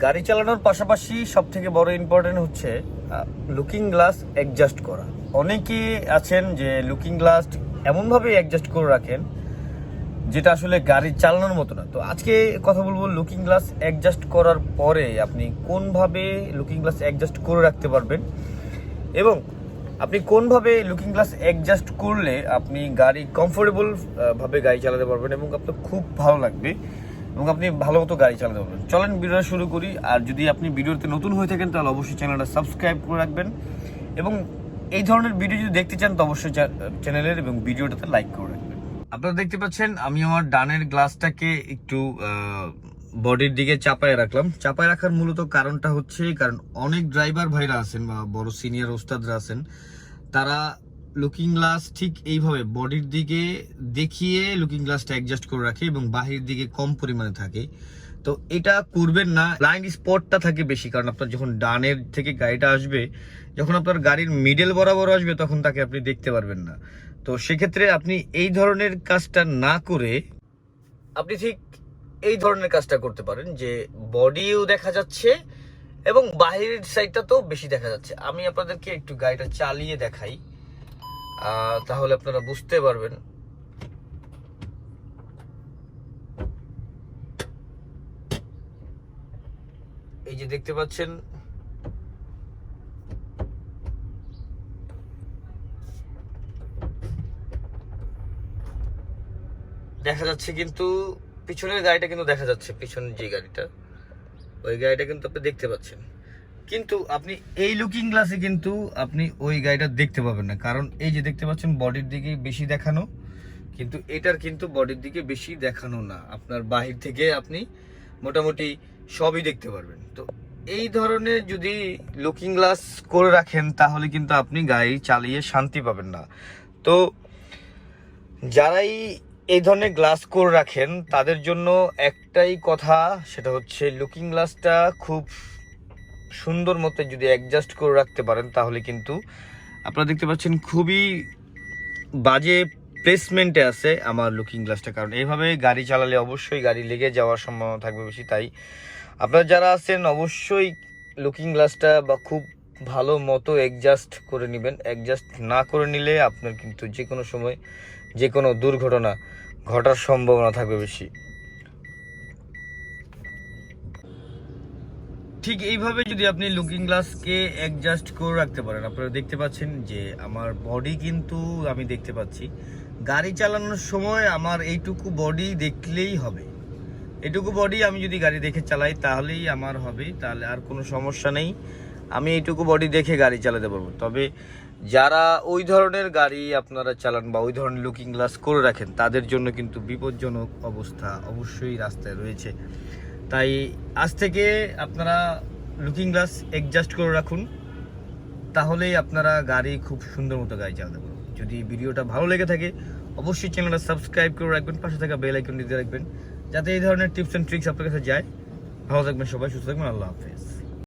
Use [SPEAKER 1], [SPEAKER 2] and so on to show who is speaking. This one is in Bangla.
[SPEAKER 1] গাড়ি চালানোর পাশাপাশি সবথেকে বড় ইম্পর্টেন্ট হচ্ছে লুকিং গ্লাস অ্যাডজাস্ট করা। অনেকে আছেন যে লুকিং গ্লাস এমনভাবে অ্যাডজাস্ট করে রাখেন যেটা আসলে গাড়ি চালানোর মতো না। তো আজকে কথা বলবো লুকিং গ্লাস অ্যাডজাস্ট করার পরে আপনি কোনভাবে লুকিং গ্লাস অ্যাডজাস্ট করে রাখতে পারবেন এবং আপনি কোনভাবে লুকিং গ্লাস অ্যাডজাস্ট করলে আপনি গাড়ি কমফোর্টেবল ভাবে গাড়ি চালাতে পারবেন এবং আপনার খুব ভালো লাগবে এবং আপনি ভালো মতো গাড়ি চালাতে পারবেন। চলেন ভিডিওটা শুরু করি। আর যদি আপনি ভিডিওতে নতুন হয়ে থাকেন তাহলে অবশ্যই চ্যানেলটা সাবস্ক্রাইব করে রাখবেন এবং এই ধরনের ভিডিও যদি দেখতে চান তো অবশ্যই চ্যানেলের এবং ভিডিওটাতে লাইক করে রাখবেন। আপনারা দেখতে পাচ্ছেন আমি আমার ডানের গ্লাসটাকে একটু বডির দিকে চাপায় রাখলাম। চাপায় রাখার মূলত কারণটা হচ্ছে কারণ অনেক ড্রাইভার ভাইরা আছেন বা বড় সিনিয়র ওস্তাদরা আছেন, তারা লুকিং গ্লাস ঠিক এইভাবে বডির দিকে দেখিয়ে লুকিং গ্লাসটা অ্যাডজাস্ট করে রাখে এবং বাহির দিকে কম পরিমাণে থাকে। তো এটা করবেন না। ব্লাইন্ড স্পটটা থাকে বেশি, কারণ আপনার যখন ডানের থেকে গাড়িটা আসবে, যখন আপনার গাড়ির মিডল বরাবর আসবে তখন তাকে আপনি দেখতে পারবেন না। তো সেক্ষেত্রে আপনি এই ধরনের কাজটা না করে আপনি ঠিক এই ধরনের কাজটা করতে পারেন যে বডিও দেখা যাচ্ছে এবং বাহিরের সাইডটা তো বেশি দেখা যাচ্ছে। আমি আপনাদেরকে একটু গাড়িটা চালিয়ে দেখাই, তাহলে আপনারা বুঝতে পারবেন। এই যে দেখতে পাচ্ছেন দেখা যাচ্ছে, কিন্তু পিছনের গাড়িটা কিন্তু দেখা যাচ্ছে, পিছনের যে গাড়িটা ওই গাড়িটা কিন্তু আপনি দেখতে পাচ্ছেন, কিন্তু আপনি এই লুকিং গ্লাসে কিন্তু আপনি ওই গাড়িটা দেখতে পাবেন না। কারণ এই যে দেখতে পাচ্ছেন বডির দিকে বেশি দেখানো, কিন্তু এটার কিন্তু বডির দিকে বেশি দেখানো না। আপনার বাহির থেকে আপনি মোটামুটি সবই দেখতে পারবেন। তো এই ধরনের যদি লুকিং গ্লাস করে রাখেন তাহলে কিন্তু আপনি গাড়ি চালিয়ে শান্তি পাবেন না। তো যারাই এই ধরনের গ্লাস করে রাখেন তাদের জন্য একটাই কথা, সেটা হচ্ছে লুকিং গ্লাসটা খুব সুন্দর মতো যদি অ্যাডজাস্ট করে রাখতে পারেন তাহলে কিন্তু আপনারা দেখতে পাচ্ছেন খুবই বাজে প্লেসমেন্টে আছে আমার লুকিং গ্লাসটা। কারণ এইভাবে গাড়ি চালালে অবশ্যই গাড়ি লেগে যাওয়ার সম্ভাবনা থাকবে বেশি। তাই আপনারা যারা আছেন অবশ্যই লুকিং গ্লাসটা বা খুব ভালো মতো অ্যাডজাস্ট করে নেবেন। অ্যাডজাস্ট না করে নিলে আপনার কিন্তু যে কোনো সময় যে কোনো দুর্ঘটনা ঘটার সম্ভাবনা থাকবে বেশি। ঠিক এইভাবে যদি আপনি লুকিং গ্লাসকে অ্যাডজাস্ট করে রাখতে পারেন, আপনারা দেখতে পাচ্ছেন যে আমার বডি কিন্তু আমি দেখতে পাচ্ছি গাড়ি চালানোর সময় আমার এইটুকু বডি দেখলেই হবে। এইটুকু বডি আমি যদি গাড়ি দেখে চালাই তাহলেই আমার হবে, তাহলে আর কোনো সমস্যা নেই, আমি এইটুকু বডি দেখে গাড়ি চালাতে পারবো। তবে যারা ওই ধরনের গাড়ি আপনারা চালান বা ওই ধরনের লুকিং গ্লাস করে রাখেন তাদের জন্য কিন্তু বিপজ্জনক অবস্থা অবশ্যই রাস্তায় রয়েছে। তাই আজ থেকে আপনারা লুকিং গ্লাস অ্যাডজাস্ট করে রাখুন, তাহলেই আপনারা গাড়ি খুব সুন্দর মতো গাড়ি চালাতে পারবেন। যদি ভিডিওটা ভালো লেগে থাকে অবশ্যই চ্যানেলটা সাবস্ক্রাইব করে রাখবেন, পাশে থাকা বেল আইকন দিতে রাখবেন যাতে এই ধরনের টিপস অ্যান্ড ট্রিক্স আপনার কাছে যায়। ভালো থাকবেন সবাই, সুস্থ থাকবেন, আল্লাহ হাফেজ।